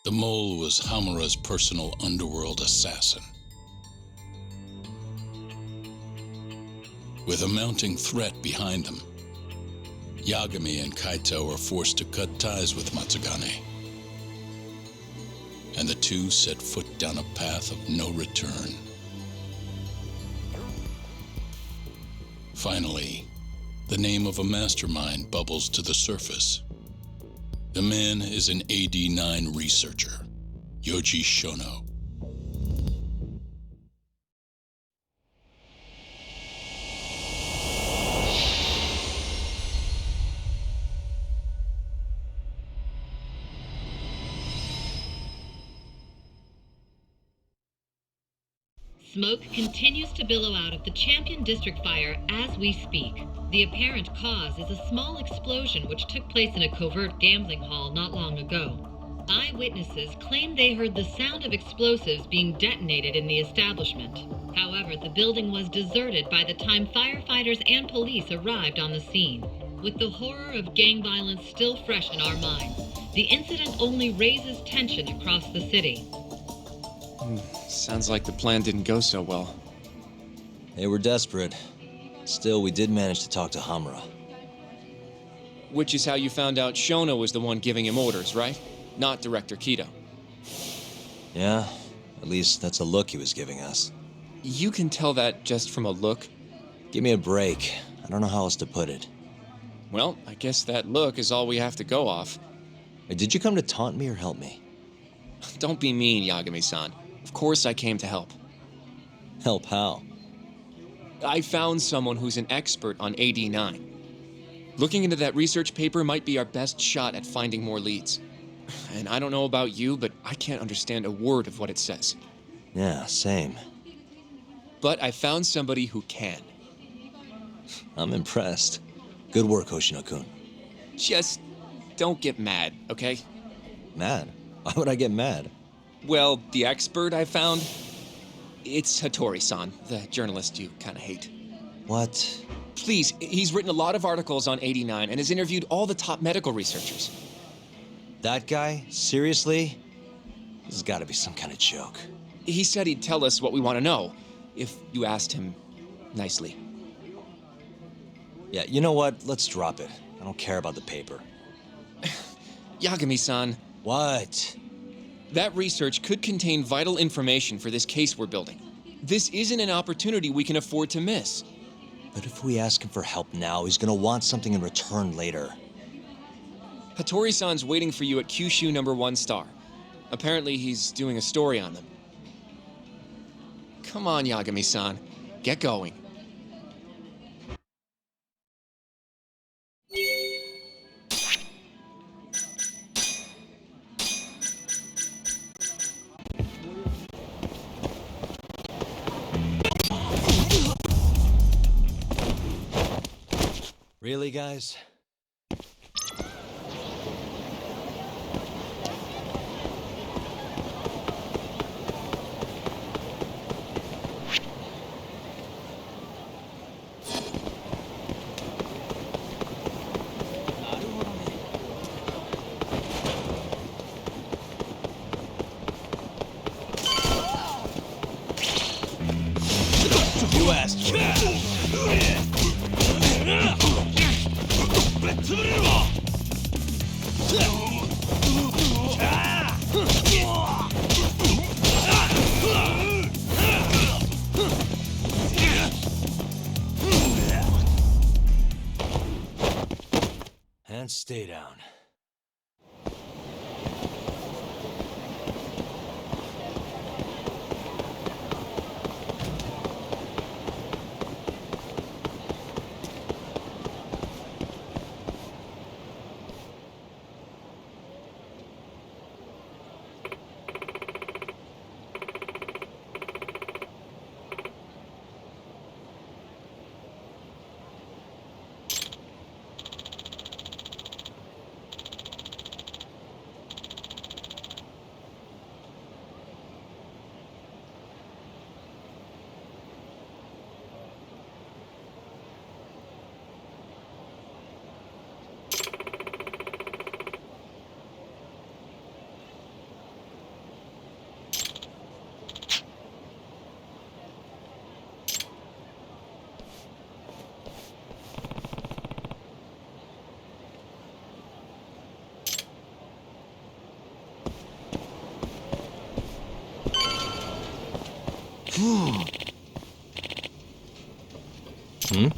The mole was Hamura's personal underworld assassin. With a mounting threat behind them, Yagami and Kaito were forced to cut ties with Matsugane, and the two set foot down a path of no return. Finally, the name of a mastermind bubbles to the surface. The man is an AD-9 researcher, Yoji Shono. Smoke continues to billow out of the Champion District fire as we speak. The apparent cause is a small explosion which took place in a covert gambling hall not long ago. Eyewitnesses claim they heard the sound of explosives being detonated in the establishment. However, the building was deserted by the time firefighters and police arrived on the scene. With the horror of gang violence still fresh in our minds, the incident only raises tension across the city. Sounds like the plan didn't go so well. They were desperate. Still, we did manage to talk to Hamura. Which is how you found out Shono was the one giving him orders, right? Not Director Kido. Yeah, at least that's a look he was giving us. You can tell that just from a look? Give me a break. I don't know how else to put it. Well, I guess that look is all we have to go off. Hey, did you come to taunt me or help me? Don't be mean, Yagami-san. Of course I came to help. Help how? I found someone who's an expert on AD-9. Looking into that research paper might be our best shot at finding more leads. And I don't know about you, but I can't understand a word of what it says. Yeah, same. But I found somebody who can. I'm impressed. Good work, Hoshino-kun. Just don't get mad, okay? Mad? Why would I get mad? Well, the expert I found, it's Hattori-san, the journalist you kind of hate. What? Please, he's written a lot of articles on AD-9 and has interviewed all the top medical researchers. That guy? Seriously? This has got to be some kind of joke. He said he'd tell us what we want to know, if you asked him nicely. Yeah, you know what? Let's drop it. I don't care about the paper. Yagami-san. What? That research could contain vital information for this case we're building. This isn't an opportunity we can afford to miss. But if we ask him for help now, he's gonna want something in return later. Hattori-san's waiting for you at Kyushu number 1 star. Apparently he's doing a story on them. Come on, Yagami-san. Get going. Really, guys? You asked for it. And stay down. Hmm? Hmm.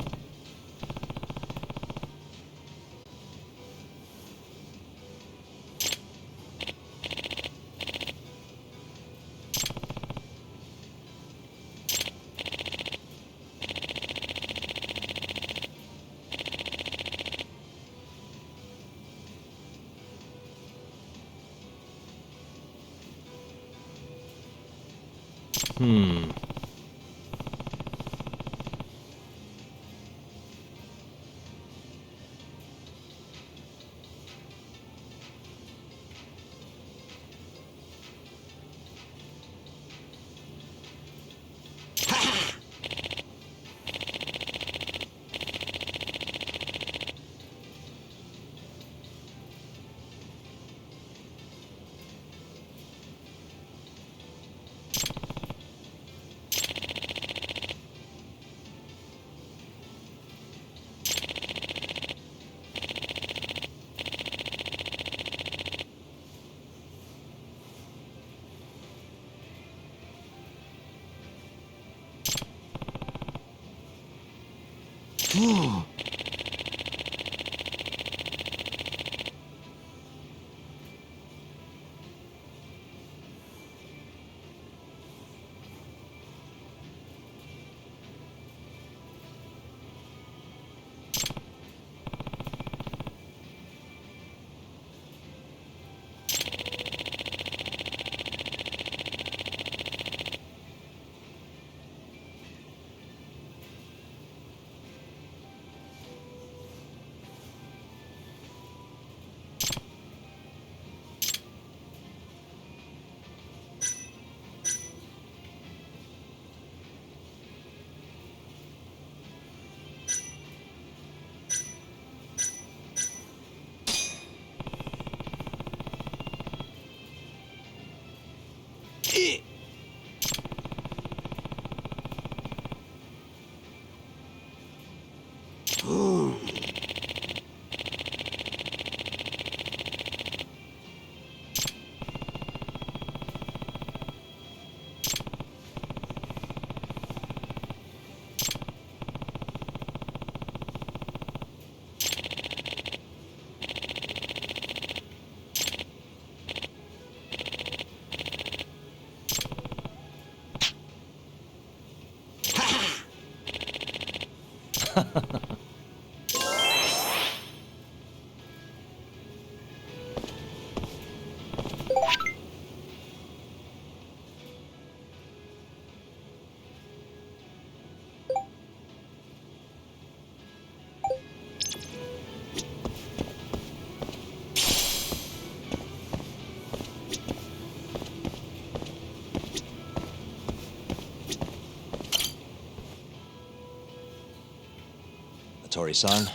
Tori-san?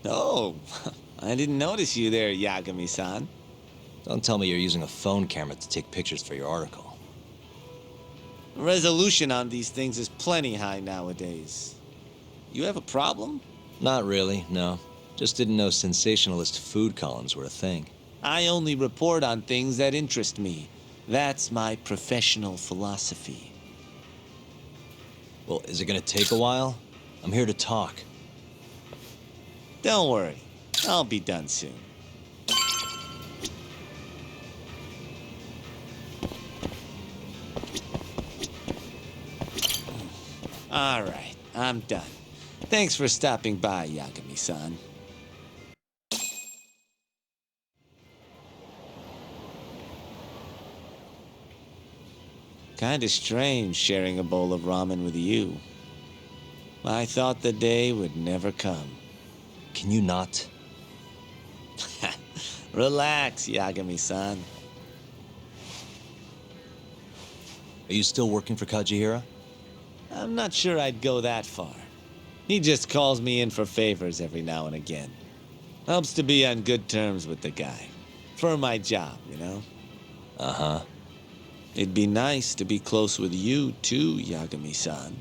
Oh, I didn't notice you there, Yagami-san. Don't tell me you're using a phone camera to take pictures for your article. Resolution on these things is plenty high nowadays. You have a problem? Not really, no. Just didn't know sensationalist food columns were a thing. I only report on things that interest me. That's my professional philosophy. Well, is it gonna take a while? I'm here to talk. Don't worry, I'll be done soon. All right, I'm done. Thanks for stopping by, Yagami-san. Kinda strange sharing a bowl of ramen with you. I thought the day would never come. Can you not? Relax, Yagami-san. Are you still working for Kajihira? I'm not sure I'd go that far. He just calls me in for favors every now and again. Helps to be on good terms with the guy. For my job, you know? Uh-huh. It'd be nice to be close with you, too, Yagami-san.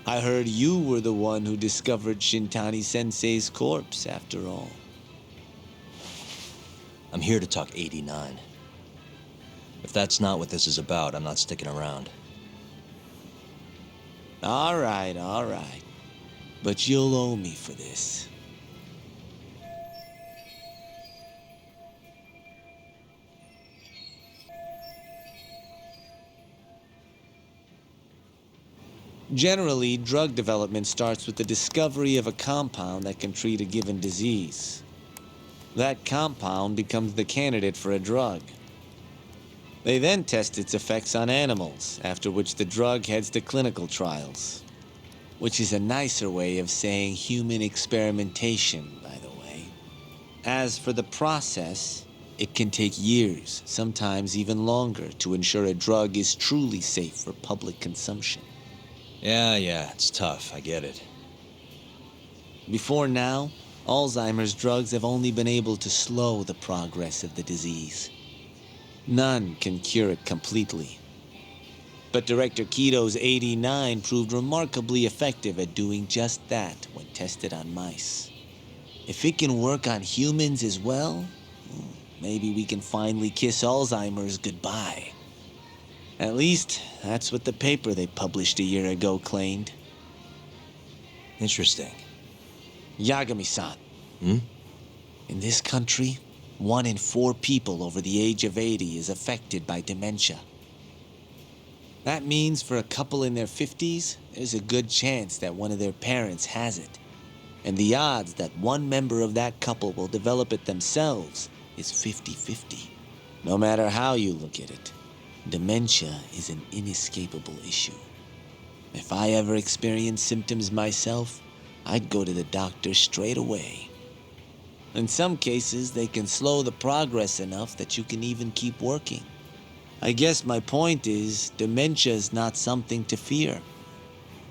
I heard you were the one who discovered Shintani-sensei's corpse, after all. I'm here to talk 89. If that's not what this is about, I'm not sticking around. All right, all right. But you'll owe me for this. Generally, drug development starts with the discovery of a compound that can treat a given disease. That compound becomes the candidate for a drug. They then test its effects on animals, after which the drug heads to clinical trials. Which is a nicer way of saying human experimentation, by the way. As for the process, it can take years, sometimes even longer, to ensure a drug is truly safe for public consumption. Yeah, it's tough. I get it. Before now, Alzheimer's drugs have only been able to slow the progress of the disease. None can cure it completely. But Director Keto's 89 proved remarkably effective at doing just that when tested on mice. If it can work on humans as well, maybe we can finally kiss Alzheimer's goodbye. At least, that's what the paper they published a year ago claimed. Interesting. Yagami-san. Hmm? In this country, 1 in 4 people over the age of 80 is affected by dementia. That means for a couple in their 50s, there's a good chance that one of their parents has it. And the odds that one member of that couple will develop it themselves is 50-50. No matter how you look at it, dementia is an inescapable issue. If I ever experienced symptoms myself, I'd go to the doctor straight away. In some cases, they can slow the progress enough that you can even keep working. I guess my point is, dementia is not something to fear.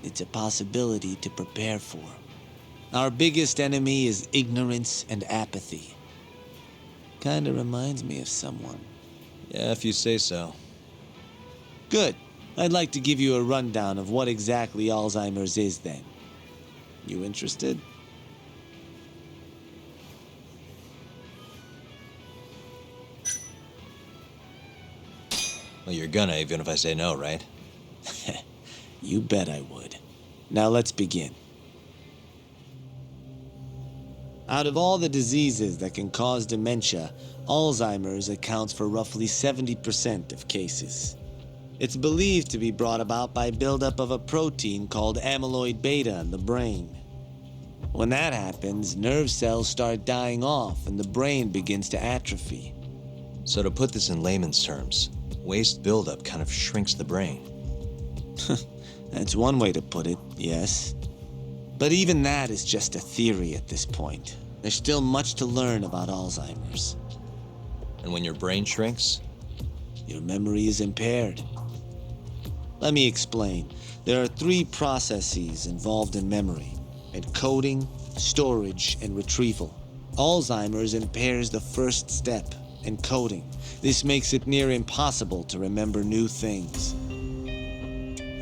It's a possibility to prepare for. Our biggest enemy is ignorance and apathy. Kinda reminds me of someone. Yeah, if you say so. Good. I'd like to give you a rundown of what exactly Alzheimer's is then. You interested? Well, you're gonna, even if I say no, right? You bet I would. Now let's begin. Out of all the diseases that can cause dementia, Alzheimer's accounts for roughly 70% of cases. It's believed to be brought about by buildup of a protein called amyloid beta in the brain. When that happens, nerve cells start dying off and the brain begins to atrophy. So to put this in layman's terms, waste buildup kind of shrinks the brain. That's one way to put it, yes. But even that is just a theory at this point. There's still much to learn about Alzheimer's. And when your brain shrinks? Your memory is impaired. Let me explain. There are 3 processes involved in memory: encoding, storage, and retrieval. Alzheimer's impairs the first step, encoding. This makes it near impossible to remember new things.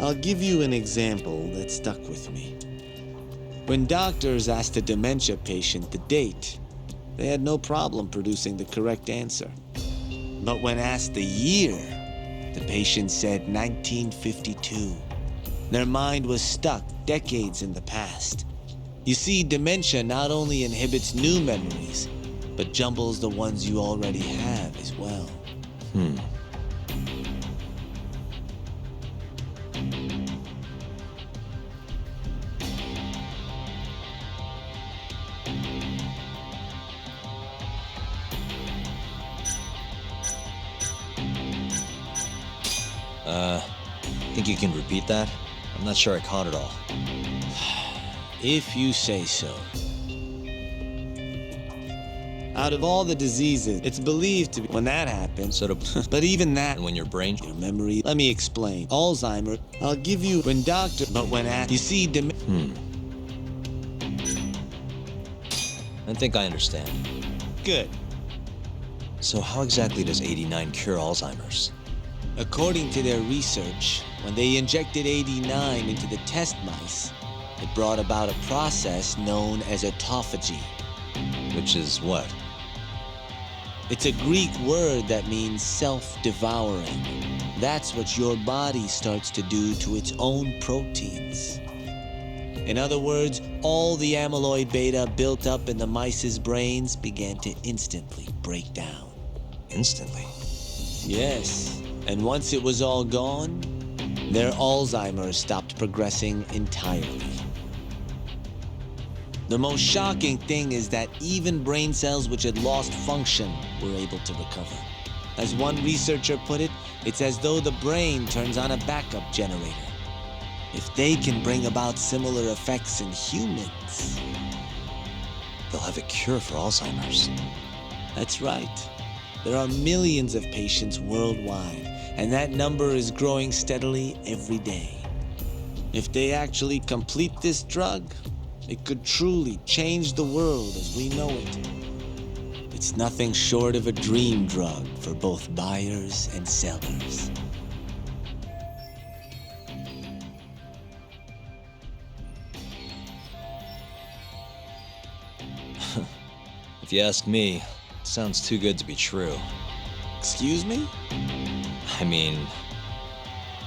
I'll give you an example that stuck with me. When doctors asked a dementia patient the date, they had no problem producing the correct answer. But when asked the year, the patient said 1952. Their mind was stuck decades in the past. You see, dementia not only inhibits new memories, but jumbles the ones you already have as well. Think you can repeat that? I'm not sure I caught it all. If you say so. Out of all the diseases, it's believed to be when that happens. So to... But even that, And when your brain... your memory. Let me explain. Alzheimer's, I'll give you when doctor, but when at, you see, I think I understand. Good. So how exactly does 89 cure Alzheimer's? According to their research, when they injected 89 into the test mice, it brought about a process known as autophagy. Which is what? It's a Greek word that means self-devouring. That's what your body starts to do to its own proteins. In other words, all the amyloid beta built up in the mice's brains began to instantly break down. Instantly? Yes, and once it was all gone, their Alzheimer's stopped progressing entirely. The most shocking thing is that even brain cells which had lost function were able to recover. As one researcher put it, it's as though the brain turns on a backup generator. If they can bring about similar effects in humans, They'll have a cure for Alzheimer's. that's right. There are millions of patients worldwide, and that number is growing steadily every day. If they actually complete this drug, it could truly change the world as we know it. It's nothing short of a dream drug for both buyers and sellers. If you ask me, it sounds too good to be true. Excuse me? I mean,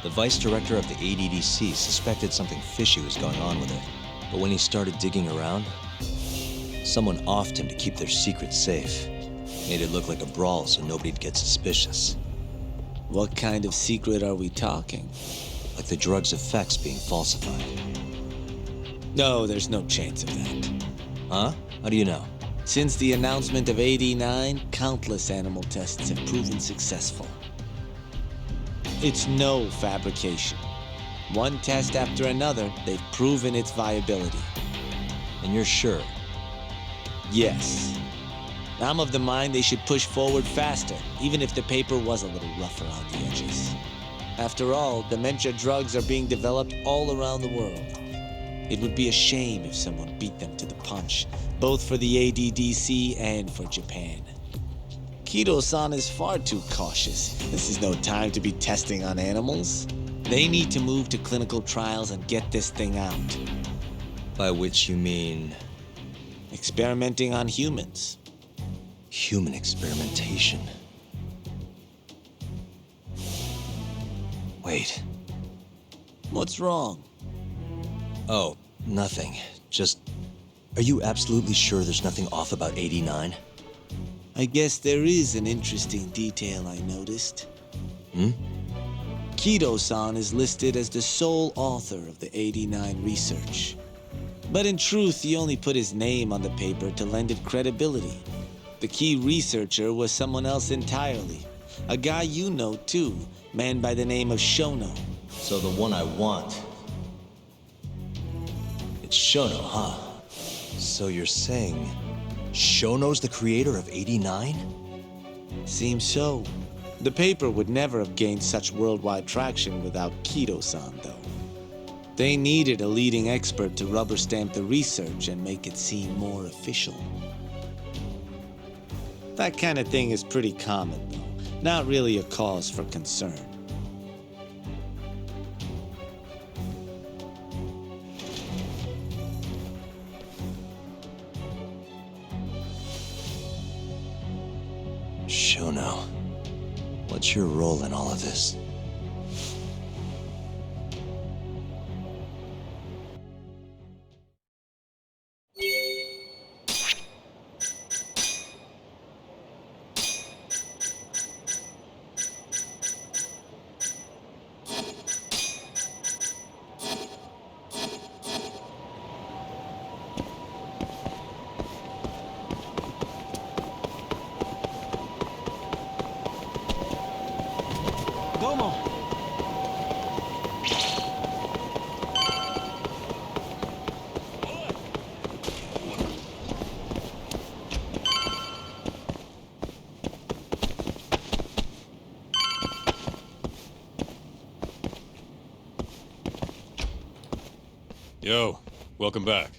the vice director of the ADDC suspected something fishy was going on with it. But when he started digging around, someone offed him to keep their secret safe. Made it look like a brawl so nobody'd get suspicious. What kind of secret are we talking? Like the drug's effects being falsified. No, there's no chance of that. Huh? How do you know? Since the announcement of AD9, countless animal tests have proven successful. It's no fabrication. One test after another, they've proven its viability. And you're sure? Yes. I'm of the mind they should push forward faster, even if the paper was a little rough around the edges. After all, dementia drugs are being developed all around the world. It would be a shame if someone beat them to the punch, both for the ADDC and for Japan. Kido-san is far too cautious. This is no time to be testing on animals. They need to move to clinical trials and get this thing out. By which you mean Experimenting on humans. human experimentation. Wait. What's wrong? Oh, nothing. Just, are you absolutely sure there's nothing off about 89? I guess there is an interesting detail I noticed. Kido-san is listed as the sole author of the 89 research. But in truth, he only put his name on the paper to lend it credibility. The key researcher was someone else entirely. A guy you know too, man by the name of Shono. So the one I want. It's Shono, huh? So you're saying Shono's the creator of 89? Seems so. The paper would never have gained such worldwide traction without Kido-san, though. They needed a leading expert to rubber stamp the research and make it seem more official. That kind of thing is pretty common, though. Not really a cause for concern. Shono, what's your role in all of this? Domo! Yo, welcome back.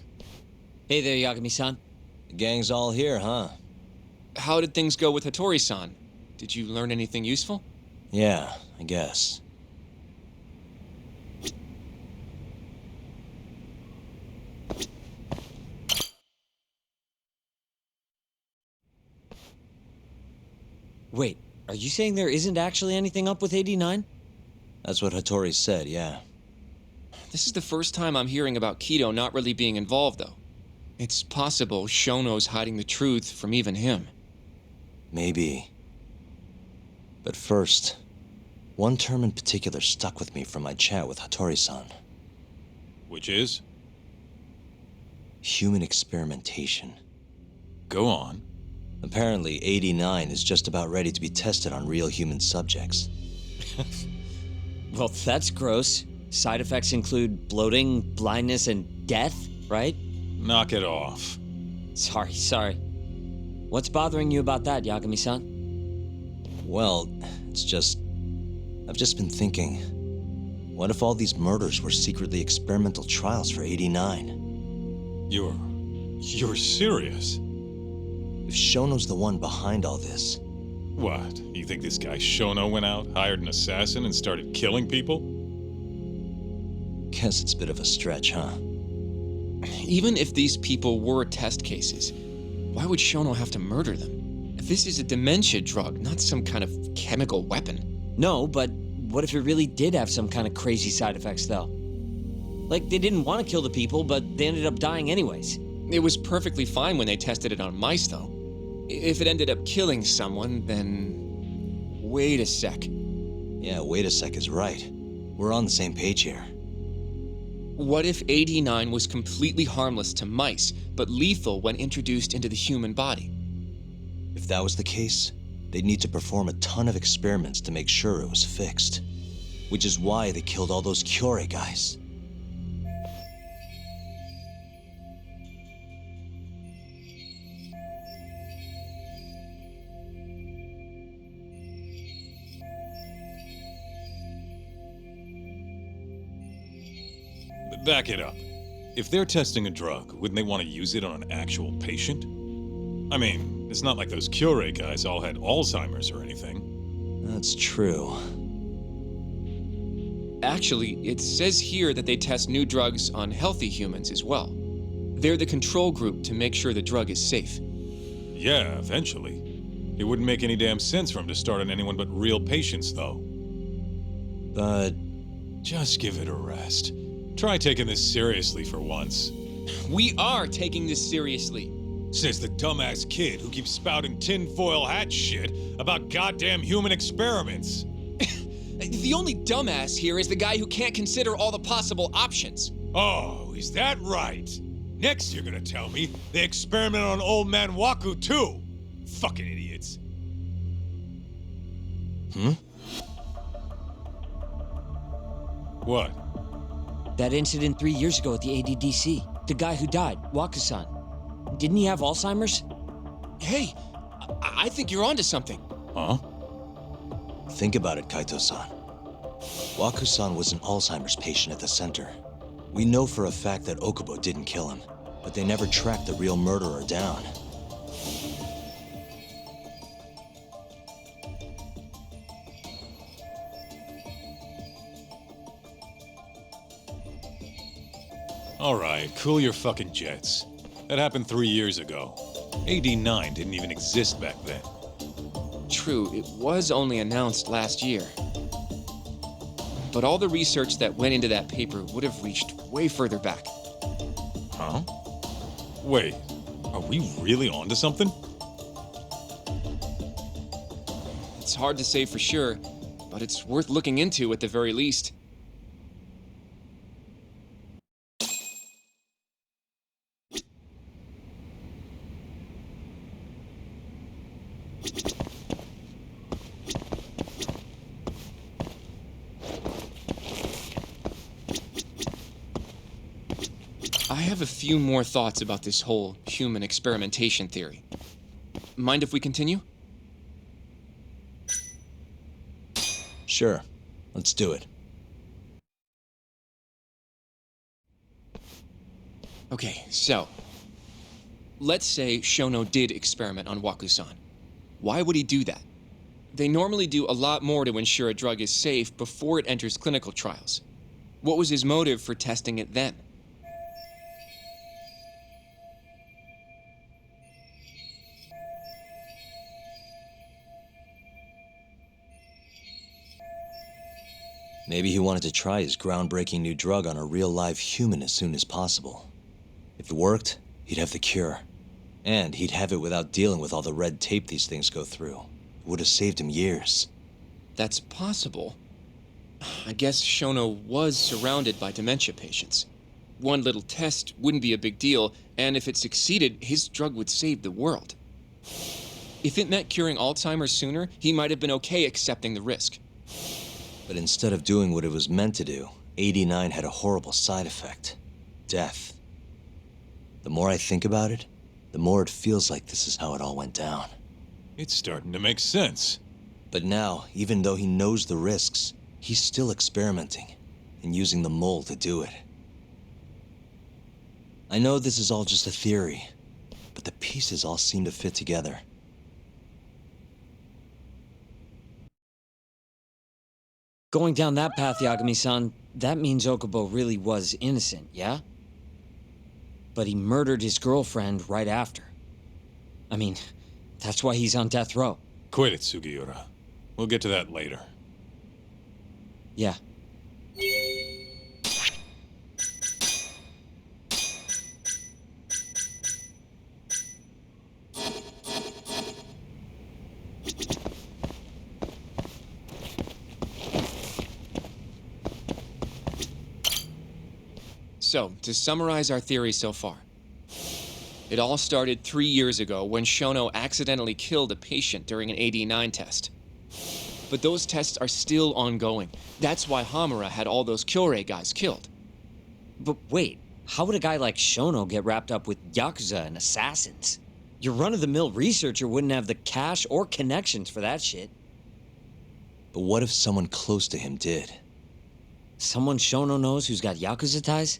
Hey there, Yagami-san. The gang's all here, huh? How did things go with Hattori-san? Did you learn anything useful? Yeah, I guess. Wait, are you saying there isn't actually anything up with 89? That's what Hattori said, yeah. This is the first time I'm hearing about Kido not really being involved, though. It's possible Shono's hiding the truth from even him. Maybe. But first, one term in particular stuck with me from my chat with Hattori-san. Which is? Human experimentation. Go on. Apparently, 89 is just about ready to be tested on real human subjects. Well, that's gross. Side effects include bloating, blindness, and death, right? Knock it off. Sorry. What's bothering you about that, Yagami-san? Well, I've just been thinking, what if all these murders were secretly experimental trials for 89? You're serious? If Shono's the one behind all this... What? You think this guy Shono went out, hired an assassin, and started killing people? Guess it's a bit of a stretch, huh? Even if these people were test cases, why would Shono have to murder them? This is a dementia drug, not some kind of chemical weapon. No, but what if it really did have some kind of crazy side effects, though? Like, they didn't want to kill the people, but they ended up dying anyways. It was perfectly fine when they tested it on mice, though. If it ended up killing someone, then... Wait a sec. Yeah, wait a sec is right. We're on the same page here. What if 89 was completely harmless to mice, but lethal when introduced into the human body? If that was the case, they'd need to perform a ton of experiments to make sure it was fixed. Which is why they killed all those Kyorei guys. Back it up. If they're testing a drug, wouldn't they want to use it on an actual patient? I mean, it's not like those Kyorei guys all had Alzheimer's or anything. That's true. Actually, it says here that they test new drugs on healthy humans as well. They're the control group to make sure the drug is safe. Yeah, eventually. It wouldn't make any damn sense for him to start on anyone but real patients, though. But... just give it a rest. Try taking this seriously for once. We are taking this seriously. Says the dumbass kid who keeps spouting tinfoil hat shit about goddamn human experiments. The only dumbass here is the guy who can't consider all the possible options. Oh, is that right? Next you're gonna tell me they experiment on old man Waku too. Fucking idiots. What? That incident 3 years ago at the ADDC. The guy who died, Waku-san. Didn't he have Alzheimer's? Hey, I think you're onto something. Huh? think about it, Kaito-san. Waku-san was an Alzheimer's patient at the center. We know for a fact that Okubo didn't kill him, but they never tracked the real murderer down. All right, cool your fucking jets. That happened 3 years ago. AD9 didn't even exist back then. True, it was only announced last year. But all the research that went into that paper would have reached way further back. Huh? Wait, are we really onto something? It's hard to say for sure, but it's worth looking into at the very least. I have a few more thoughts about this whole human experimentation theory. Mind if we continue? Sure, let's do it. Okay, so let's say Shono did experiment on Waku-san. Why would he do that? They normally do a lot more to ensure a drug is safe before it enters clinical trials. What was his motive for testing it then? Maybe he wanted to try his groundbreaking new drug on a real live human as soon as possible. If it worked, he'd have the cure. And he'd have it without dealing with all the red tape these things go through. It would have saved him years. That's possible. I guess Shono was surrounded by dementia patients. One little test wouldn't be a big deal, and if it succeeded, his drug would save the world. If it meant curing Alzheimer's sooner, he might have been okay accepting the risk. But instead of doing what it was meant to do, 89 had a horrible side effect. Death. The more I think about it, the more it feels like this is how it all went down. It's starting to make sense. But now, even though he knows the risks, he's still experimenting and using the mole to do it. I know this is all just a theory, but the pieces all seem to fit together. Going down that path, Yagami-san, that means Okubo really was innocent, yeah? But he murdered his girlfriend right after. I mean, that's why he's on death row. Quit it, Sugiura. We'll get to that later. Yeah. So, to summarize our theory so far. It all started 3 years ago when Shono accidentally killed a patient during an AD9 test. But those tests are still ongoing. That's why Hamura had all those Kyorei guys killed. But wait, how would a guy like Shono get wrapped up with Yakuza and assassins? Your run-of-the-mill researcher wouldn't have the cash or connections for that shit. But what if someone close to him did? Someone Shono knows who's got Yakuza ties?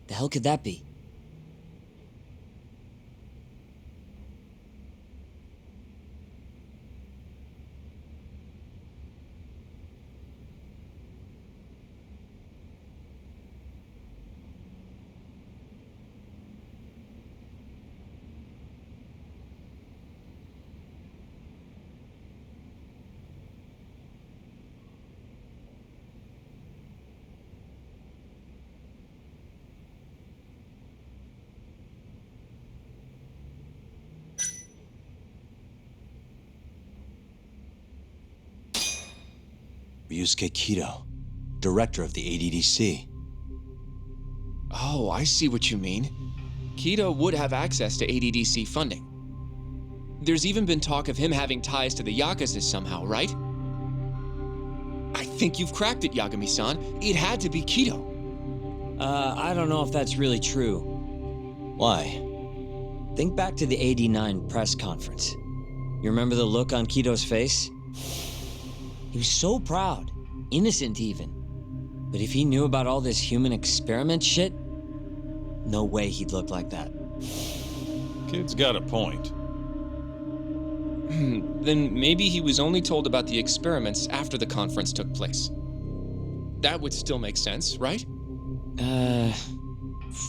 The hell could that be? Ryusuke Kido, director of the ADDC. Oh, I see what you mean. Kido would have access to ADDC funding. There's even been talk of him having ties to the Yakuza somehow, right? I think you've cracked it, Yagami-san. It had to be Kido. I don't know if that's really true. Why? Think back to the '89 press conference. You remember the look on Kido's face? He was so proud, innocent even. But if he knew about all this human experiment shit, no way he'd look like that. Kid's got a point. Then maybe he was only told about the experiments after the conference took place. That would still make sense, right?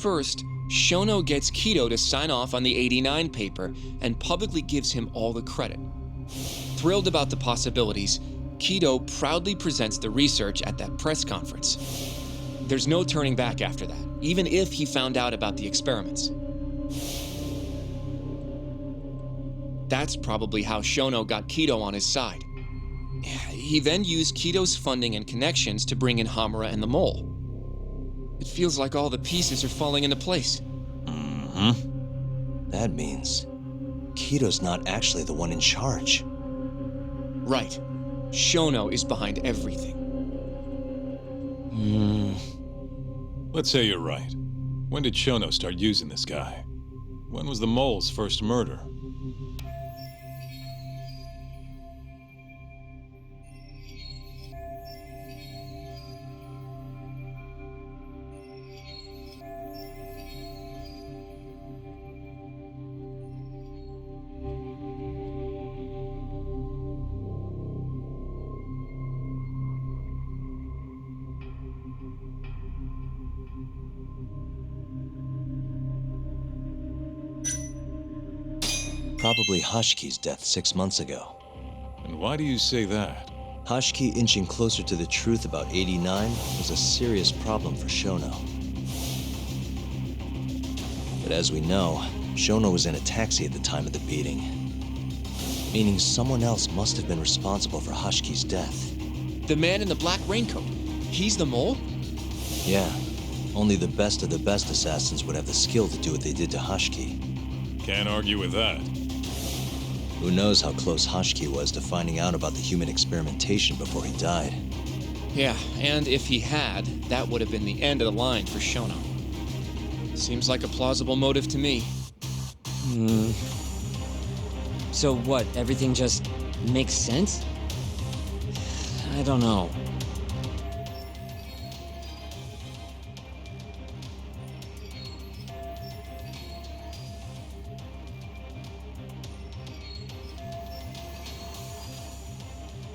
First, Shono gets Kido to sign off on the '89 paper and publicly gives him all the credit. Thrilled about the possibilities, Kido proudly presents the research at that press conference. There's no turning back after that, even if he found out about the experiments. That's probably how Shono got Kido on his side. He then used Kido's funding and connections to bring in Hamura and the Mole. It feels like all the pieces are falling into place. That means Kido's not actually the one in charge. Right. Shono is behind everything. Let's say you're right. When did Shono start using this guy? When was the Mole's first murder? Probably Hashki's death 6 months ago. And why do you say that? Hashiki inching closer to the truth about 89 was a serious problem for Shono. But as we know, Shono was in a taxi at the time of the beating, meaning someone else must have been responsible for Hashiki's death. The man in the black raincoat. He's the mole? Yeah, only the best of the best assassins would have the skill to do what they did to Hashiki. Can't argue with that. Who knows how close Hashiki was to finding out about the human experimentation before he died. Yeah, and if he had, that would have been the end of the line for Shono. Seems like a plausible motive to me. So what, everything just makes sense? I don't know.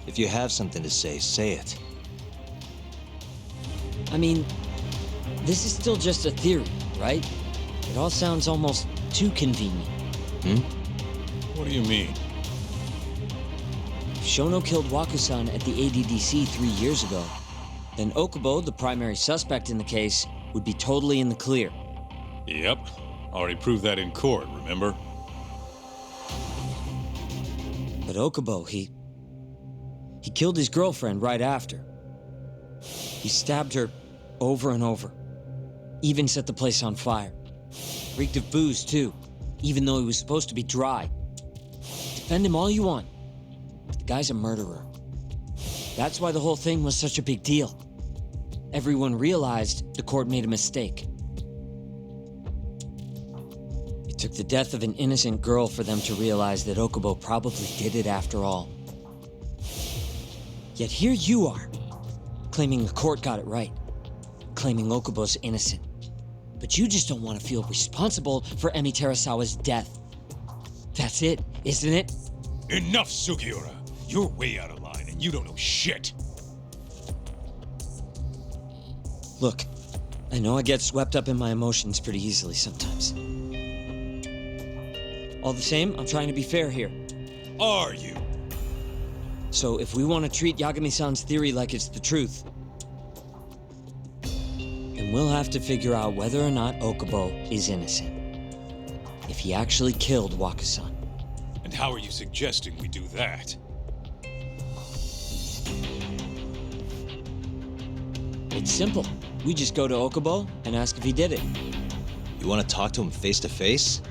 If you have something to say it. I mean, this is still just a theory, right? It all sounds almost too convenient. What do you mean? If Shono killed Wakusan at the ADDC 3 years ago, then Okubo, the primary suspect in the case, would be totally in the clear. Yep. Already proved that in court, remember? But Okubo, he killed his girlfriend right after. He stabbed her over and over. Even set the place on fire. Reeked of booze, too, even though he was supposed to be dry. Defend him all you want. The guy's a murderer. That's why the whole thing was such a big deal. Everyone realized the court made a mistake. It took the death of an innocent girl for them to realize that Okubo probably did it after all. Yet here you are, claiming the court got it right, claiming Okubo's innocent. But you just don't want to feel responsible for Emi Terasawa's death. That's it, isn't it? Enough, Sugiura! You're way out of line, and you don't know shit! Look, I know I get swept up in my emotions pretty easily sometimes. All the same, I'm trying to be fair here. Are you? So if we want to treat Yagami-san's theory like it's the truth, then we'll have to figure out whether or not Okubo is innocent. If he actually killed Wakusan. And how are you suggesting we do that? It's simple. We just go to Okubo and ask if he did it. You want to talk to him face to face?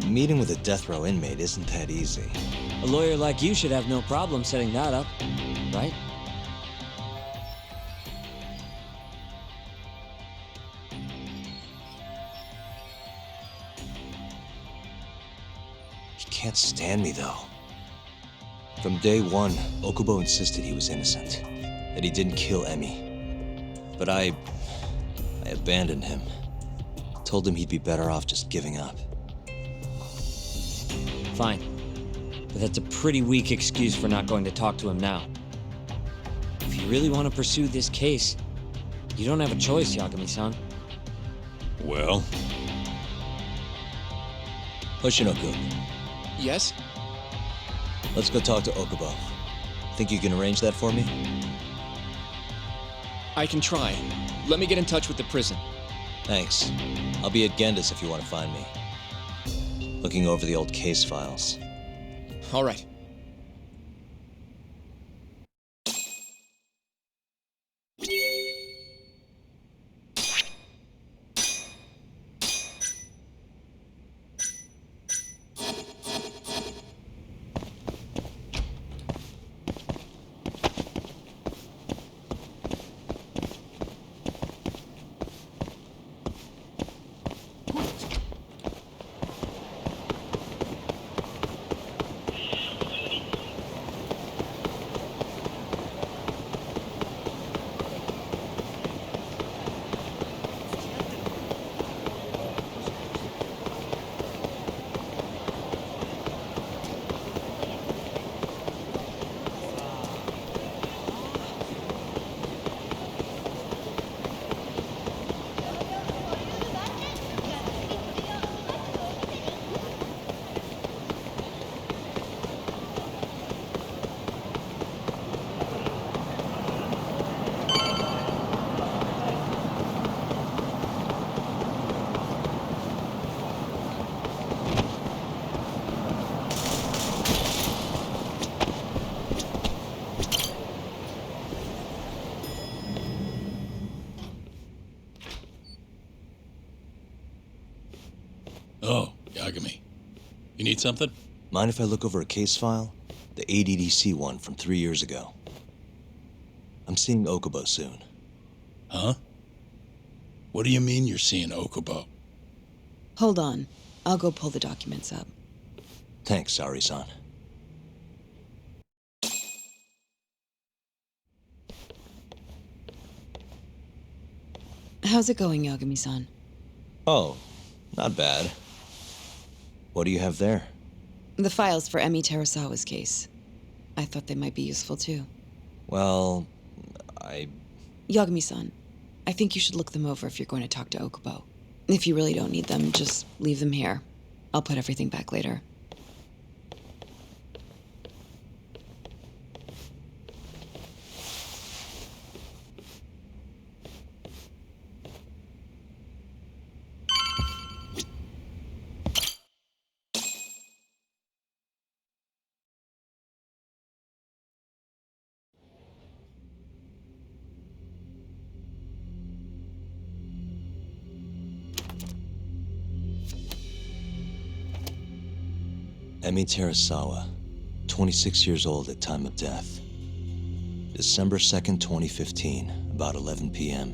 Meeting with a death row inmate isn't that easy. A lawyer like you should have no problem setting that up, right? He can't stand me, though. From day one, Okubo insisted he was innocent, that he didn't kill Emi. But I abandoned him. Told him he'd be better off just giving up. Fine. But that's a pretty weak excuse for not going to talk to him now. If you really want to pursue this case, you don't have a choice, Yagami-san. Well? Hoshinoku, Yes? let's go talk to Okubo. Think you can arrange that for me? I can try. Let me get in touch with the prison. Thanks. I'll be at Genda's if you want to find me. Looking over the old case files. All right. need something? Mind if I look over a case file? The ADDC one from 3 years ago. I'm seeing Okubo soon. Huh? What do you mean you're seeing Okubo? Hold on. I'll go pull the documents up. Thanks, Ari-san. How's it going, Yagami-san? Oh, not bad. What do you have there? The files for Emi Terasawa's case. I thought they might be useful too. Well, Yagami-san, I think you should look them over if you're going to talk to Okubo. If you really don't need them, just leave them here. I'll put everything back later. Emi Terasawa, 26 years old at time of death. December 2nd, 2015, about 11 p.m.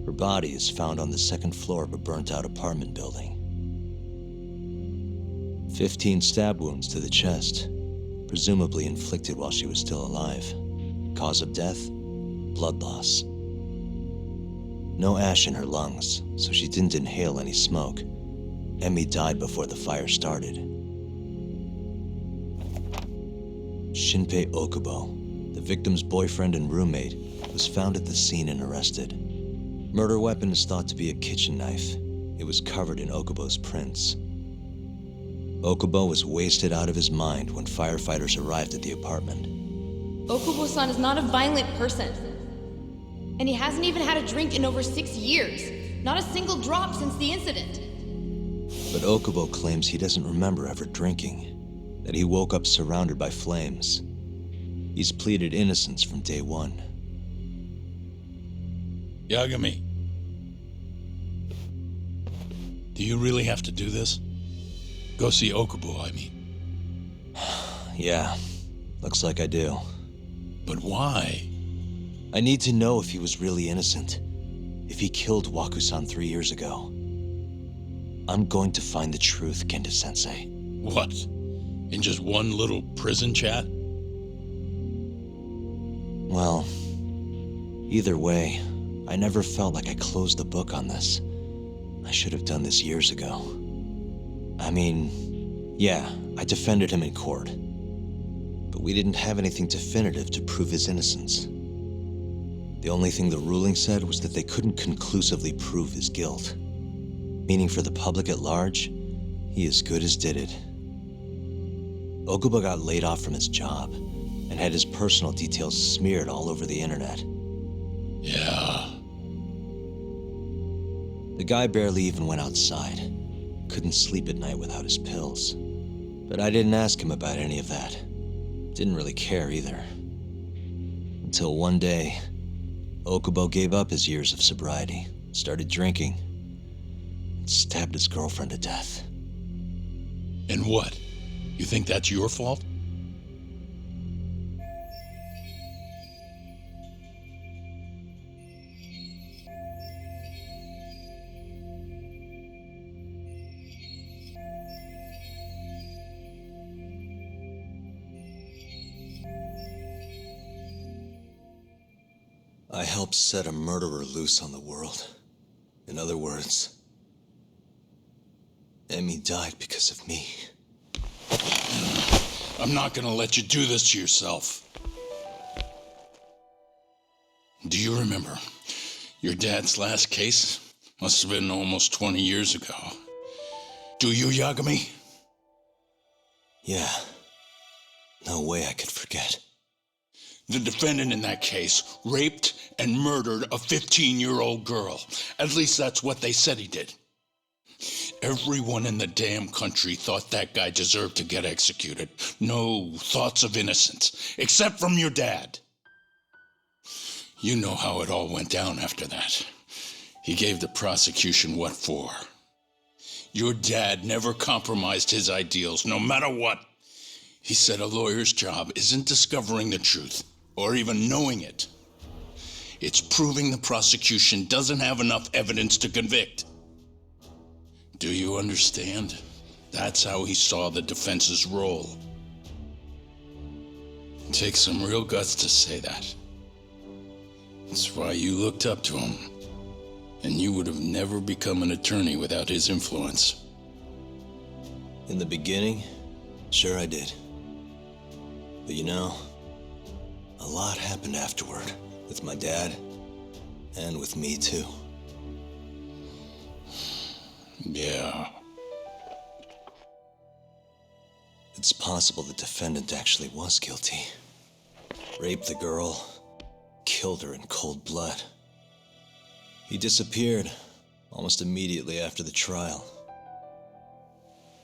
Her body is found on the second floor of a burnt-out apartment building. 15 stab wounds to the chest, presumably inflicted while she was still alive. Cause of death? Blood loss. No ash in her lungs, so she didn't inhale any smoke. Emi died before the fire started. Shinpei Okubo, the victim's boyfriend and roommate, was found at the scene and arrested. Murder weapon is thought to be a kitchen knife. It was covered in Okubo's prints. Okubo was wasted out of his mind when firefighters arrived at the apartment. Okubo-san is not a violent person. And he hasn't even had a drink in over 6 years. Not a single drop since the incident. But Okubo claims he doesn't remember ever drinking, that he woke up surrounded by flames. He's pleaded innocence from day one. Yagami. Do you really have to do this? Go see Okubo, I mean. Yeah, looks like I do. But why? I need to know if he was really innocent. If he killed Waku-san 3 years ago. I'm going to find the truth, Kenta-sensei. What? In just one little prison chat? Well, either way, I never felt like I closed the book on this. I should have done this years ago. I mean, yeah, I defended him in court. But we didn't have anything definitive to prove his innocence. The only thing the ruling said was that they couldn't conclusively prove his guilt. Meaning for the public at large, he as good as did it. Okubo got laid off from his job and had his personal details smeared all over the internet. Yeah. The guy barely even went outside. Couldn't sleep at night without his pills. But I didn't ask him about any of that. Didn't really care either. Until one day, Okubo gave up his years of sobriety, started drinking, and stabbed his girlfriend to death. And what? You think that's your fault? I helped set a murderer loose on the world. In other words, Emi died because of me. I'm not gonna let you do this to yourself. Do you remember your dad's last case? Must have been almost 20 years ago. Do you, Yagami? Yeah. No way I could forget. The defendant in that case raped and murdered a 15-year-old girl. At least that's what they said he did. Everyone in the damn country thought that guy deserved to get executed. No thoughts of innocence, except from your dad. You know how it all went down after that. He gave the prosecution what for. Your dad never compromised his ideals, no matter what. He said a lawyer's job isn't discovering the truth, or even knowing it. It's proving the prosecution doesn't have enough evidence to convict. Do you understand? That's how he saw the defense's role. It takes some real guts to say that. That's why you looked up to him. And you would have never become an attorney without his influence. In the beginning, sure I did. But you know, a lot happened afterward, with my dad, and with me too. Yeah. It's possible the defendant actually was guilty. Raped the girl, killed her in cold blood. He disappeared almost immediately after the trial.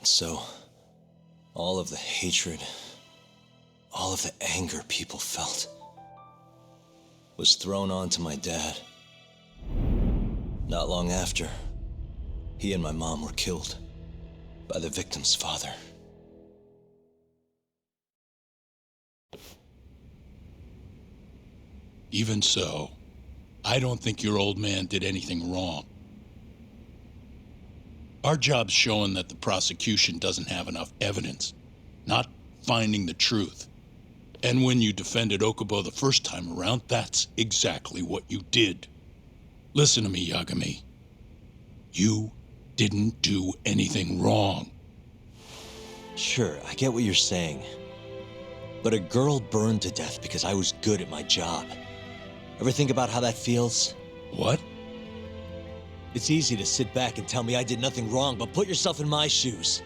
So, all of the hatred, all of the anger people felt was thrown onto my dad. Not long after, he and my mom were killed by the victim's father. Even so, I don't think your old man did anything wrong. Our job's showing that the prosecution doesn't have enough evidence, not finding the truth. And when you defended Okubo the first time around, that's exactly what you did. Listen to me, Yagami. You didn't do anything wrong. Sure, I get what you're saying. But a girl burned to death because I was good at my job. Ever think about how that feels? What? It's easy to sit back and tell me I did nothing wrong, but put yourself in my shoes.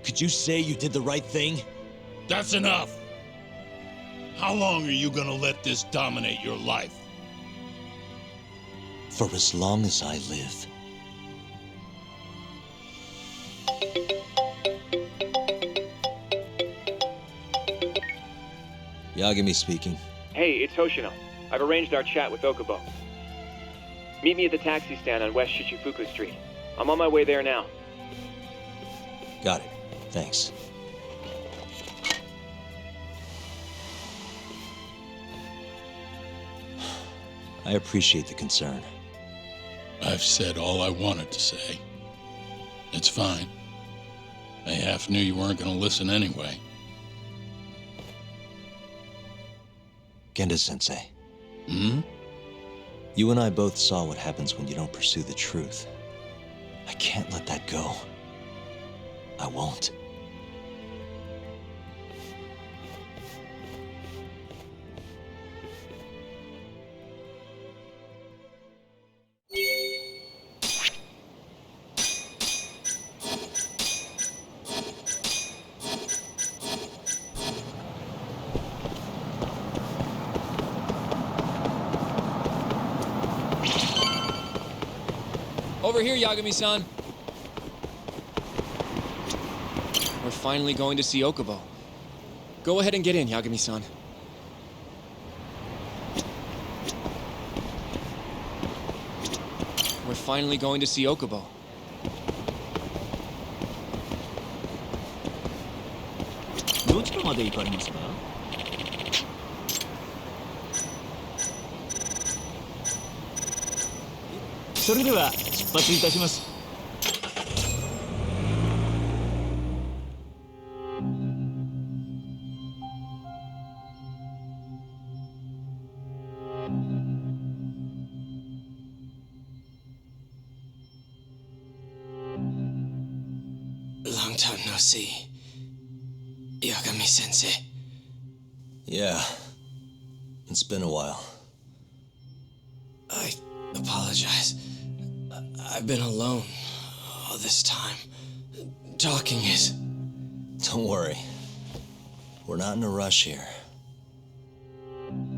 Could you say you did the right thing? That's enough! How long are you gonna let this dominate your life? For as long as I live. Yagami speaking. Hey, it's Hoshino. I've arranged our chat with Okubo. Meet me at the taxi stand on West Shichifuku Street. I'm on my way there now. Got it. Thanks. I appreciate the concern. I've said all I wanted to say. It's fine. I half knew you weren't gonna listen anyway. Genda-sensei. Hmm? You and I both saw what happens when you don't pursue the truth. I can't let that go. I won't. Over here, Yagami-san. We're finally going to see Okubo. Go ahead and get in, Yagami-san. We're finally going to see Okubo. Long time no see. Yagami-sensei. Yeah. It's been a while. I apologize. I've been alone all this time. Talking is... Don't worry. We're not in a rush here.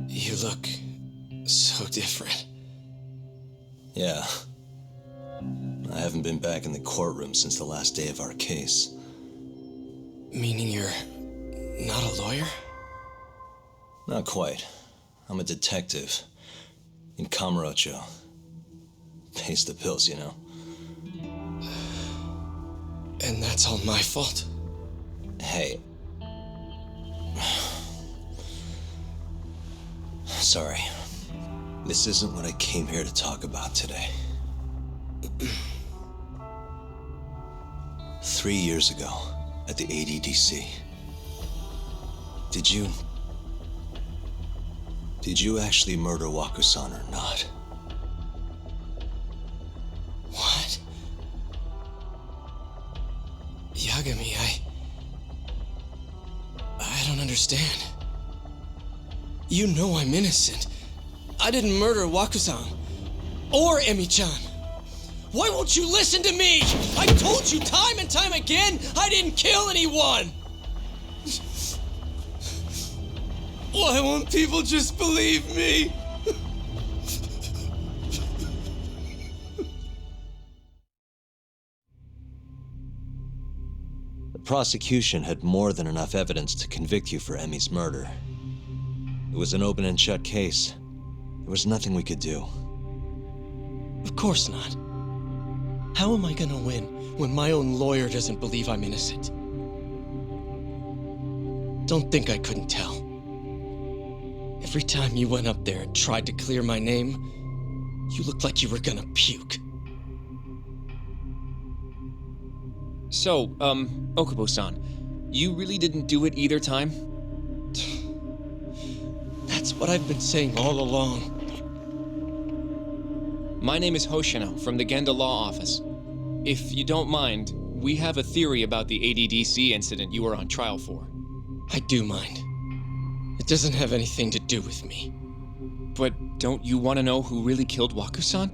You look so different. Yeah. I haven't been back in the courtroom since the last day of our case. Meaning you're not a lawyer? Not quite. I'm a detective. In Kamurocho. Pays the bills, you know. And that's all my fault? Hey. Sorry. This isn't what I came here to talk about today. 3 years ago, at the ADDC, did you actually murder Waku-san or not? What? Yagami, I don't understand. You know I'm innocent. I didn't murder Waku-san. Or Emi-chan. Why won't you listen to me? I told you time and time again I didn't kill anyone! Why won't people just believe me? The prosecution had more than enough evidence to convict you for Emi's murder. It was an open and shut case. There was nothing we could do. Of course not. How am I gonna win when my own lawyer doesn't believe I'm innocent? Don't think I couldn't tell. Every time you went up there and tried to clear my name, you looked like you were gonna puke. So, Okubo-san, you really didn't do it either time? That's what I've been saying all along. My name is Hoshino from the Genda Law Office. If you don't mind, we have a theory about the ADDC incident you were on trial for. I do mind. It doesn't have anything to do with me. But don't you want to know who really killed Waku-san?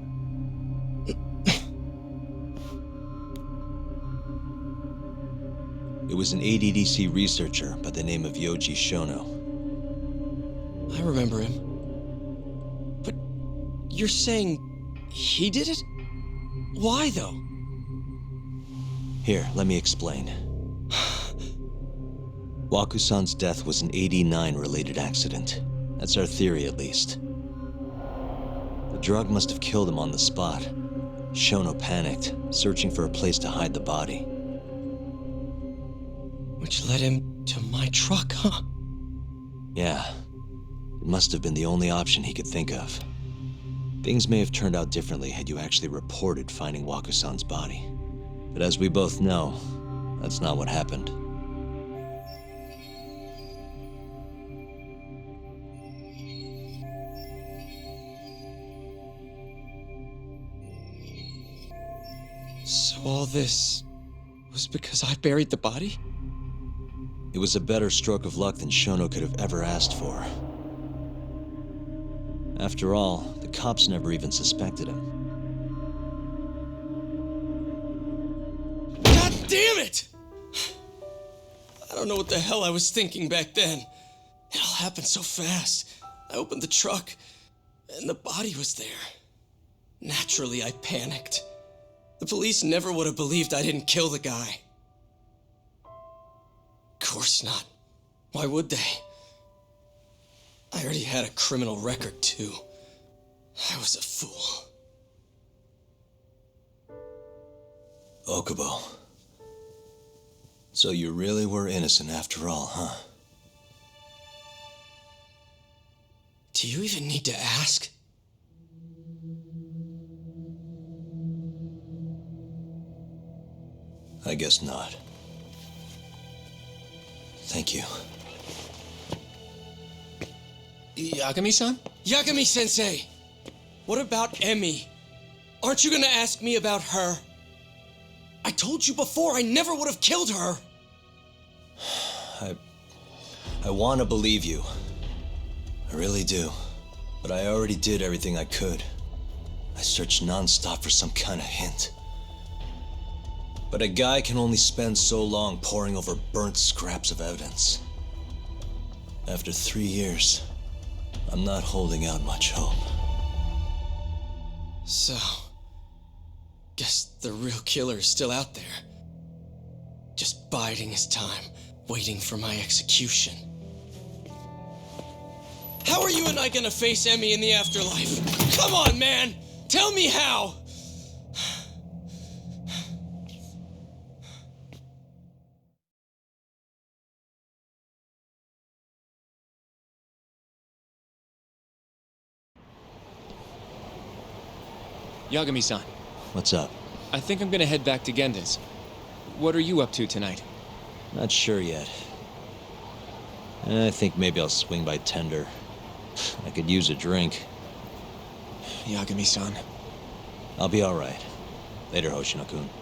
It was an ADDC researcher by the name of Yoji Shono. I remember him. But you're saying he did it? Why, though? Here, let me explain. Waku-san's death was an 89-related accident. That's our theory, at least. The drug must have killed him on the spot. Shono panicked, searching for a place to hide the body. Which led him to my truck, huh? Yeah. It must have been the only option he could think of. Things may have turned out differently had you actually reported finding Waku-san's body. But as we both know, that's not what happened. So all this was because I buried the body? It was a better stroke of luck than Shono could have ever asked for. After all, the cops never even suspected him. God damn it! I don't know what the hell I was thinking back then. It all happened so fast. I opened the truck, and the body was there. Naturally, I panicked. The police never would have believed I didn't kill the guy. Of course not. Why would they? I already had a criminal record, too. I was a fool. Okubo. So you really were innocent after all, huh? Do you even need to ask? I guess not. Thank you. Yagami-san? Yagami-sensei! What about Emi? Aren't you gonna ask me about her? I told you before I never would have killed her! I want to believe you. I really do. But I already did everything I could. I searched non-stop for some kind of hint. But a guy can only spend so long poring over burnt scraps of evidence. After 3 years, I'm not holding out much hope. So, guess the real killer is still out there. Just biding his time, waiting for my execution. How are you and I gonna face Emi in the afterlife? Come on, man! Tell me how! Yagami-san, What's up? I think I'm gonna head back to Genda's. What are you up to tonight? Not sure yet. I think maybe I'll swing by Tender. I could use a drink. Yagami-san. I'll be all right. Later, Hoshino-kun.